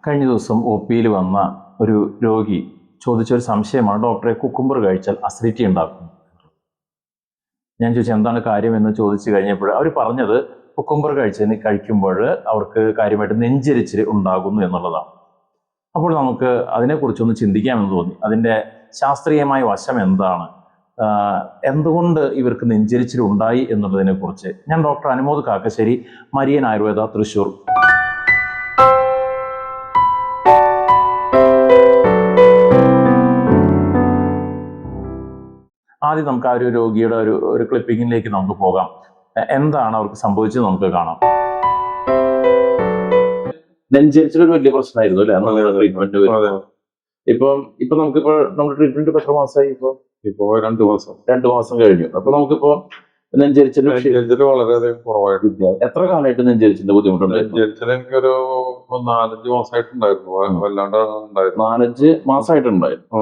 കഴിഞ്ഞ ദിവസം ഒ പിയിൽ വന്ന ഒരു രോഗി ചോദിച്ചൊരു സംശയമാണ്, ഡോക്ടറെ കുക്കുംബർ കഴിച്ചാൽ അസിഡിറ്റി ഉണ്ടാക്കും. ഞാൻ ചോദിച്ചു എന്താണ് കാര്യം എന്ന് ചോദിച്ചു കഴിഞ്ഞപ്പോൾ അവർ പറഞ്ഞത് കുക്കുംബർ കഴിക്കുമ്പോൾ അവർക്ക് കാര്യമായിട്ട് നെഞ്ചെരിച്ചിൽ ഉണ്ടാകുന്നു എന്നുള്ളതാണ്. അപ്പോൾ നമുക്ക് അതിനെക്കുറിച്ചൊന്ന് ചിന്തിക്കാമെന്ന് തോന്നി. അതിൻ്റെ ശാസ്ത്രീയമായ വശം എന്താണ്, എന്തുകൊണ്ട് ഇവർക്ക് നെഞ്ചെരിച്ചിൽ ഉണ്ടായി എന്നുള്ളതിനെക്കുറിച്ച് ഞാൻ ഡോക്ടർ അനുമോദ് കാക്കശ്ശേരി, മരിയൻ ആയുർവേദ, തൃശ്ശൂർ. ആദ്യം നമുക്ക് ആ ഒരു രോഗിയുടെ ഒരു ക്ലിപ്പിങ്ങിലേക്ക് നമുക്ക് പോകാം. എന്താണ് അവർക്ക് സംഭവിച്ചത് നമുക്ക് കാണാം. നെഞ്ചരിച്ചിലൊരു വലിയ പ്രശ്നമായിരുന്നു അല്ലേ ട്രീറ്റ്മെന്റ്? ഇപ്പൊ നമുക്കിപ്പോ നമ്മുടെ ട്രീറ്റ്മെന്റ് എത്ര മാസമായി? ഇപ്പൊ 2 മാസം കഴിഞ്ഞു. അപ്പൊ നമുക്കിപ്പോ നെഞ്ചരിച്ചിൽ വളരെയധികം കുറവായിട്ട്. എത്ര കാലമായിട്ട് നെഞ്ചരിച്ചിന്റെ ബുദ്ധിമുട്ടുണ്ട്? എനിക്കൊരു 4-5 മാസമായിട്ടുണ്ടായിരുന്നു. വല്ലാണ്ട് 4-5 മാസമായിട്ടുണ്ടായിരുന്നു.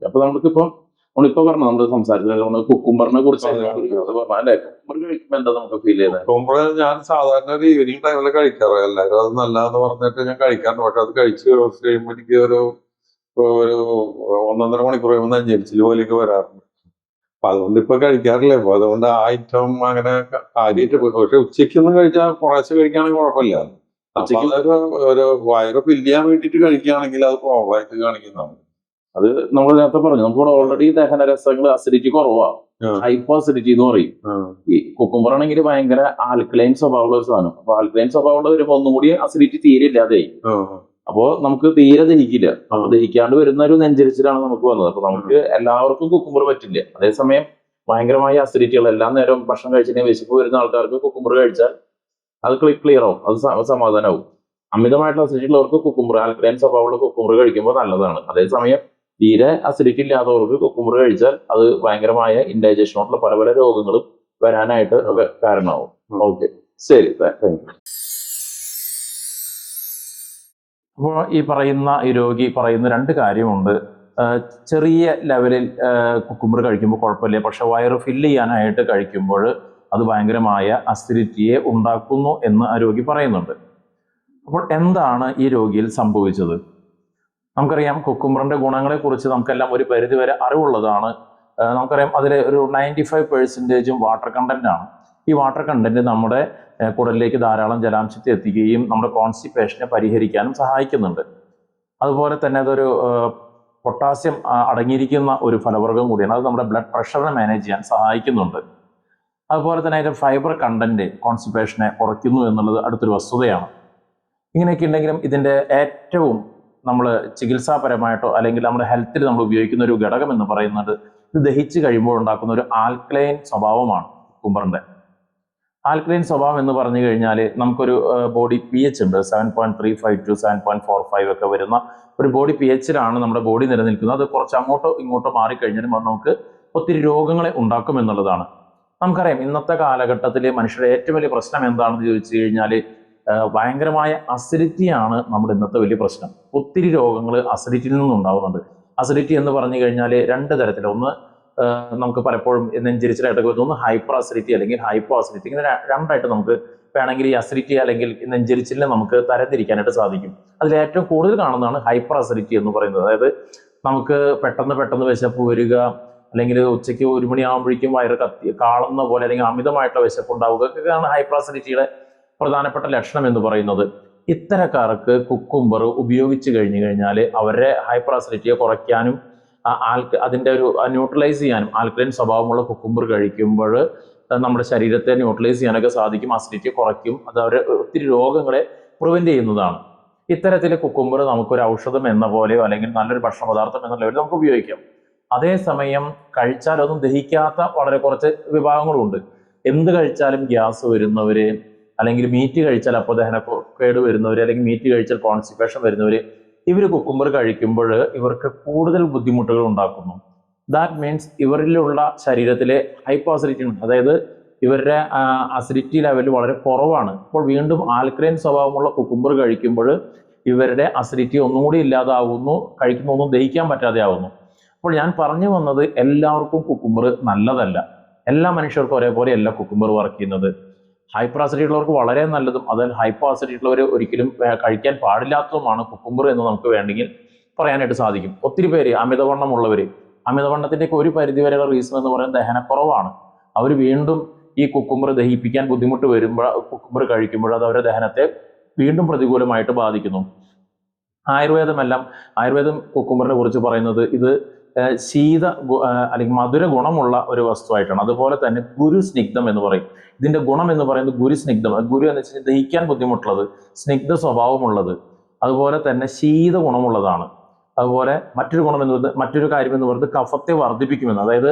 അപ്പൊ നമുക്കിപ്പോ പറഞ്ഞു നമ്മുടെ സംസാരത്തിൽ കുക്കുംബറിനെ കുറിച്ച് അല്ലെ, കുക്കുംബർ കഴിക്കുമ്പോ എന്താ നമുക്ക് ഫീൽ ചെയ്തത്? കുക്കുംബർ ഞാൻ സാധാരണ ഒരു ഈവനിങ് ടൈമിൽ കഴിക്കാറ്. എല്ലാവരും അത് നല്ലതെന്ന് പറഞ്ഞിട്ട് ഞാൻ കഴിക്കാറുണ്ട്. പക്ഷെ അത് കഴിച്ച് കഴിയുമ്പോൾ എനിക്ക് ഒരു 1-1.5 മണിക്കൂർ കഴിയുമ്പോൾ നെഞ്ചരിച്ചിൽ പോലെയൊക്കെ വരാറുണ്ട്. അപ്പൊ അതുകൊണ്ട് ഇപ്പൊ കഴിക്കാറില്ല. അപ്പൊ അതുകൊണ്ട് ആ ഐറ്റം അങ്ങനെ കാര്യമായിട്ട് പോയി. പക്ഷെ ഉച്ചയ്ക്കൊന്നും കഴിച്ചാൽ കുറേശ്ശെ കഴിക്കുകയാണെങ്കിൽ കുഴപ്പമില്ല. ഒരു വയറ് ഫില്ല് ചെയ്യാൻ വേണ്ടിയിട്ട് കഴിക്കുകയാണെങ്കിൽ അത് പ്രോബ്ലമായിട്ട് കാണിക്കുന്നതാണ്. അത് നമ്മൾ നേരത്തെ പറഞ്ഞു, നമുക്ക് ഓൾറെഡി ദഹന രസങ്ങൾ അസിഡിറ്റി കുറവാണ്, ഹൈപ്പോ അസിഡിറ്റി എന്ന് പറയും. ഈ കുക്കുംബർ ആണെങ്കിൽ ഭയങ്കര ആൽക്കലൈൻ സ്വഭാവമുള്ള ഒരു സാധനം. അപ്പൊ ആൽക്കലൈൻ സ്വഭാവമുള്ള വരുമ്പോൾ ഒന്നും കൂടി അസിഡിറ്റി തീരെ ഇല്ലാതെയായി. അപ്പോ നമുക്ക് തീരെ ദഹിക്കില്ല. അപ്പൊ ദഹിക്കാണ്ട് വരുന്ന ഒരു നെഞ്ചരിച്ചിലാണ് നമുക്ക് വന്നത്. അപ്പൊ നമുക്ക് എല്ലാവർക്കും കുക്കുംബർ പറ്റില്ല. അതേസമയം ഭയങ്കരമായ അസിഡിറ്റികൾ എല്ലാ നേരവും ഭക്ഷണം കഴിച്ചതിന് വിശപ്പ് വരുന്ന ആൾക്കാർക്ക് കുക്കുംബർ കഴിച്ചാൽ അത് ക്ലിയർ ആവും, അത് സമാധാനമാവും. അമിതമായിട്ടുള്ള അസിഡിറ്റി ഉള്ളവർക്ക് കുക്കുംബർ, ആൽക്കലൈൻ സ്വഭാവമുള്ള കുക്കുംബർ കഴിക്കുമ്പോൾ നല്ലതാണ്. അതേസമയം തീരെ അസിഡിറ്റി ഇല്ലാത്തവർക്ക് കുക്കുംബർ കഴിച്ചാൽ അത് ഭയങ്കരമായ ഇൻഡൈജഷനോടുള്ള പല പല രോഗങ്ങളും വരാനായിട്ട് കാരണമാവും. ഓക്കെ, ശരി, താങ്ക് യു. അപ്പോൾ ഈ രോഗി പറയുന്ന 2 കാര്യമുണ്ട്. ചെറിയ ലെവലിൽ കുക്കുംബർ കഴിക്കുമ്പോൾ കുഴപ്പമില്ല, പക്ഷെ വയറ് ഫില്ല് ചെയ്യാനായിട്ട് കഴിക്കുമ്പോൾ അത് ഭയങ്കരമായ അസിഡിറ്റിയെ ഉണ്ടാക്കുന്നു എന്ന് ആ രോഗി പറയുന്നുണ്ട്. അപ്പോൾ എന്താണ് ഈ രോഗിയിൽ സംഭവിച്ചത്? നമുക്കറിയാം, കുക്കുംബറിന്റെ ഗുണങ്ങളെ കുറിച്ച് നമുക്കെല്ലാം ഒരു പരിധിവരെ അറിവുള്ളതാണ്. നമുക്കറിയാം അതിൽ ഒരു 95% വാട്ടർ കണ്ടന്റ് ആണ്. ഈ വാട്ടർ കണ്ടന്റ് നമ്മുടെ കുടലിലേക്ക് ധാരാളം ജലാംശത്തെ എത്തിക്കുകയും നമ്മുടെ കോൺസ്റ്റിപ്പേഷനെ പരിഹരിക്കാനും സഹായിക്കുന്നുണ്ട്. അതുപോലെ തന്നെ അതൊരു പൊട്ടാസ്യം അടങ്ങിയിരിക്കുന്ന ഒരു ഫലവർഗ്ഗം കൂടിയാണ്. അത് നമ്മുടെ ബ്ലഡ് പ്രഷറിനെ മാനേജ് ചെയ്യാൻ സഹായിക്കുന്നുണ്ട്. അതുപോലെ തന്നെ അതിൻ്റെ ഫൈബർ കണ്ടന്റ് കോൺസ്റ്റിപ്പേഷനെ കുറയ്ക്കുന്നു എന്നുള്ളത് അടുത്തൊരു വസ്തുതയാണ്. ഇങ്ങനെയൊക്കെ ഉണ്ടെങ്കിലും ഇതിൻ്റെ ഏറ്റവും നമ്മൾ ചികിത്സാപരമായിട്ടോ അല്ലെങ്കിൽ നമ്മുടെ ഹെൽത്തിൽ നമ്മൾ ഉപയോഗിക്കുന്ന ഒരു ഘടകം എന്ന് പറയുന്നത് ഇത് ദഹിച്ച് കഴിയുമ്പോൾ ഉണ്ടാക്കുന്ന ഒരു ആൽക്കലൈൻ സ്വഭാവമാണ് കുക്കുംബറിന്റെ. ആൽക്കലൈൻ സ്വഭാവം എന്ന് പറഞ്ഞു കഴിഞ്ഞാൽ നമുക്കൊരു ബോഡി pH ഉണ്ട്, 7.35 to 7.45 ഒക്കെ വരുന്ന ഒരു ബോഡി pHലാണ് നമ്മുടെ ബോഡി നിലനിൽക്കുന്നത്. അത് കുറച്ച് അങ്ങോട്ടോ ഇങ്ങോട്ടോ മാറിക്കഴിഞ്ഞാലും അത് നമുക്ക് ഒത്തിരി രോഗങ്ങളെ ഉണ്ടാക്കും എന്നുള്ളതാണ്. നമുക്കറിയാം ഇന്നത്തെ കാലഘട്ടത്തിലെ മനുഷ്യരുടെ ഏറ്റവും വലിയ പ്രശ്നം എന്താണെന്ന് ചോദിച്ചു കഴിഞ്ഞാൽ ഭയങ്കരമായ അസിഡിറ്റിയാണ് നമ്മുടെ ഇന്നത്തെ വലിയ പ്രശ്നം. ഒത്തിരി രോഗങ്ങൾ അസിഡിറ്റിയിൽ നിന്നുണ്ടാകുന്നുണ്ട്. അസിഡിറ്റി എന്ന് പറഞ്ഞു കഴിഞ്ഞാൽ 2 തരത്തിൽ. ഒന്ന് നമുക്ക് പലപ്പോഴും നെഞ്ചരിച്ചിലായിട്ടൊക്കെ വരുന്നത്, ഒന്ന് ഹൈപ്പർ അസിഡിറ്റി അല്ലെങ്കിൽ ഹൈപ്പോ അസിഡിറ്റി. ഇങ്ങനെ 2ആയിട്ട് നമുക്ക് വേണമെങ്കിൽ ഈ അസിഡിറ്റി അല്ലെങ്കിൽ നെഞ്ചരിച്ചിലിനെ നമുക്ക് തരംതിരിക്കാനായിട്ട് സാധിക്കും. അതിൽ ഏറ്റവും കൂടുതൽ കാണുന്നതാണ് ഹൈപ്പർ അസിഡിറ്റി എന്ന് പറയുന്നത്. അതായത് നമുക്ക് പെട്ടെന്ന് വിശപ്പ് വരിക, അല്ലെങ്കിൽ ഉച്ചയ്ക്ക് 1 മണിയാകുമ്പോഴേക്കും വയറ് കാളുന്ന പോലെ, അല്ലെങ്കിൽ അമിതമായിട്ടുള്ള വിശപ്പ് ഉണ്ടാവുക, ഒക്കെയാണ് ഹൈപ്പർ അസിഡിറ്റിയുടെ പ്രധാനപ്പെട്ട ലക്ഷണം എന്ന് പറയുന്നത്. ഇത്തരക്കാർക്ക് കുക്കുംബർ ഉപയോഗിച്ച് കഴിഞ്ഞു കഴിഞ്ഞാൽ അവരുടെ ഹൈപ്പർ അസിഡിറ്റിയെ കുറയ്ക്കാനും അതിൻ്റെ ഒരു ന്യൂട്രലൈസ് ചെയ്യാനും, ആൽക്കലൈൻ സ്വഭാവമുള്ള കുക്കുംബർ കഴിക്കുമ്പോൾ നമ്മുടെ ശരീരത്തെ ന്യൂട്രലൈസ് ചെയ്യാനൊക്കെ സാധിക്കും. അസിഡിറ്റി കുറയ്ക്കും. അത് അവരെ ഒത്തിരി രോഗങ്ങളെ പ്രിവെന്റ് ചെയ്യുന്നതാണ്. ഇത്തരത്തിൽ കുക്കുംബർ നമുക്കൊരു ഔഷധം എന്ന പോലെയോ അല്ലെങ്കിൽ നല്ലൊരു ഭക്ഷണ പദാർത്ഥം എന്ന ലെവലിൽ നമുക്ക് ഉപയോഗിക്കാം. അതേസമയം കഴിച്ചാൽ ഒന്നും ദഹിക്കാത്ത വളരെ കുറച്ച് വിഭാഗങ്ങളുണ്ട്. എന്ത് കഴിച്ചാലും ഗ്യാസ് വരുന്നവര്, അല്ലെങ്കിൽ മീറ്റ് കഴിച്ചാൽ അപ്പദഹനക്കേട് വരുന്നവർ, അല്ലെങ്കിൽ മീറ്റ് കഴിച്ചാൽ കോൺസ്റ്റിപ്പേഷൻ വരുന്നവർ, ഇവർ കുക്കുംബർ കഴിക്കുമ്പോൾ ഇവർക്ക് കൂടുതൽ ബുദ്ധിമുട്ടുകൾ ഉണ്ടാക്കുന്നു. ദാറ്റ് മീൻസ് ഇവരിലുള്ള ശരീരത്തിലെ ഹൈപ്പോ അസിഡിറ്റി, അതായത് ഇവരുടെ അസിഡിറ്റി ലെവൽ വളരെ കുറവാണ്. അപ്പോൾ വീണ്ടും ആൽക്കലൈൻ സ്വഭാവമുള്ള കുക്കുംബർ കഴിക്കുമ്പോൾ ഇവരുടെ അസിഡിറ്റി ഒന്നുകൂടി ഇല്ലാതാവുന്നു, കഴിക്കുന്ന ഒന്നും ദഹിക്കാൻ പറ്റാതെ ആവുന്നു. അപ്പോൾ ഞാൻ പറഞ്ഞു വന്നത്, എല്ലാവർക്കും കുക്കുംബർ നല്ലതല്ല. എല്ലാ മനുഷ്യർക്കും ഒരേപോലെ അല്ല കുക്കുംബർ വർക്ക് ചെയ്യുന്നത്. ഹൈപ്പർ ആസിഡിറ്റി ഉള്ളവർക്ക് വളരെ നല്ലതും അതിൽ ഹൈപ്പോ ആസിഡിറ്റി ഉള്ളവർ ഒരിക്കലും കഴിക്കാൻ പാടില്ലാത്തതുമാണ് കുക്കുംബർ എന്ന് നമുക്ക് വേണമെങ്കിൽ പറയാനായിട്ട് സാധിക്കും. ഒത്തിരി പേര് അമിതവണ്ണത്തിൻ്റെയൊക്കെ ഒരു പരിധിവരെയുള്ള റീസൺ എന്ന് പറയുന്നത് ദഹനക്കുറവാണ്. അവർ വീണ്ടും ഈ കുക്കുംബർ ദഹിപ്പിക്കാൻ ബുദ്ധിമുട്ട് വരുമ്പോൾ കുക്കുംബർ കഴിക്കുമ്പോൾ അത് അവരുടെ ദഹനത്തെ വീണ്ടും പ്രതികൂലമായിട്ട് ബാധിക്കുന്നു. ആയുർവേദം കുക്കുംബറിനെ കുറിച്ച് പറയുന്നത് ഇത് അല്ലെങ്കിൽ മധുര ഗുണമുള്ള ഒരു വസ്തുവായിട്ടാണ്. അതുപോലെ തന്നെ ഗുരുസ്നിഗ്ധം എന്ന് പറയും. ഇതിന്റെ ഗുണം എന്ന് പറയുന്നത് ഗുരുസ്നിഗ്ധം. ഗുരു എന്ന് വെച്ചാൽ ദഹിക്കാൻ ബുദ്ധിമുട്ടുള്ളത്, സ്നിഗ്ധ സ്വഭാവമുള്ളത്, അതുപോലെ തന്നെ ശീത ഗുണമുള്ളതാണ്. അതുപോലെ മറ്റൊരു കാര്യം എന്ന് പറയുന്നത് കഫത്തെ വർദ്ധിപ്പിക്കുമെന്ന്. അതായത്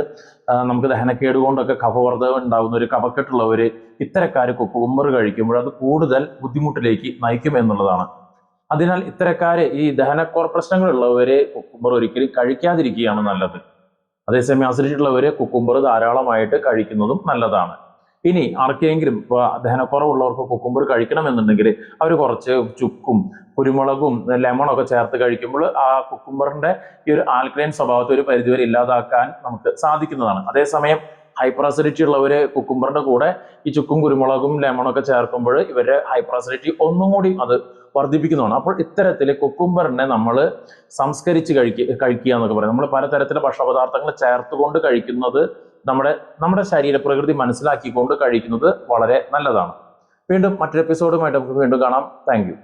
നമുക്ക് ദഹനക്കേട് കൊണ്ടൊക്കെ കഫവർദ്ധം ഉണ്ടാകുന്ന ഒരു കഫക്കെട്ടുള്ളവർ ഇത്തരക്കാർ കുക്കുംബർ കഴിക്കുമ്പോൾ അത് കൂടുതൽ ബുദ്ധിമുട്ടിലേക്ക് നയിക്കും എന്നുള്ളതാണ്. അതിനാൽ ഇത്തരക്കാര് ഈ ദഹനക്കുറ പ്രശ്നങ്ങളുള്ളവരെ കുക്കുംബർ ഒരിക്കലും കഴിക്കാതിരിക്കുകയാണ് നല്ലത്. അതേസമയം അസിഡിറ്റി ഉള്ളവരെ കുക്കുംബർ ധാരാളമായിട്ട് കഴിക്കുന്നതും നല്ലതാണ്. ഇനി ആർക്കെങ്കിലും ദഹനക്കുറവുള്ളവർക്ക് കുക്കുംബർ കഴിക്കണമെന്നുണ്ടെങ്കിൽ അവർ കുറച്ച് ചുക്കും കുരുമുളകും ലെമണൊക്കെ ചേർത്ത് കഴിക്കുമ്പോൾ ആ കുക്കുംബറിന്റെ ഈ ഒരു ആൽക്കലൈൻ സ്വഭാവത്തെ ഒരു പരിധിവരെ ഇല്ലാതാക്കാൻ നമുക്ക് സാധിക്കുന്നതാണ്. അതേസമയം ഹൈപ്പർ അസിഡിറ്റി ഉള്ളവര് കുക്കുംബറിന്റെ കൂടെ ഈ ചുക്കും കുരുമുളകും ലെമണൊക്കെ ചേർക്കുമ്പോൾ ഇവരുടെ ഹൈപ്പർ അസിഡിറ്റി ഒന്നും കൂടി അത് വർദ്ധിപ്പിക്കുന്നതാണ്. അപ്പോൾ ഇത്തരത്തിൽ കുക്കുംബറിനെ നമ്മൾ സംസ്കരിച്ച് കഴിക്കുക എന്നൊക്കെ പറയും. നമ്മൾ പലതരത്തിലുള്ള ഭക്ഷണപദാർത്ഥങ്ങൾ ചേർത്തുകൊണ്ട് കഴിക്കുന്നത് നമ്മുടെ ശരീരപ്രകൃതി മനസ്സിലാക്കിക്കൊണ്ട് കഴിക്കുന്നത് വളരെ നല്ലതാണ്. വീണ്ടും മറ്റൊരു എപ്പിസോഡുമായിട്ട് നമുക്ക് വീണ്ടും കാണാം. Thank you.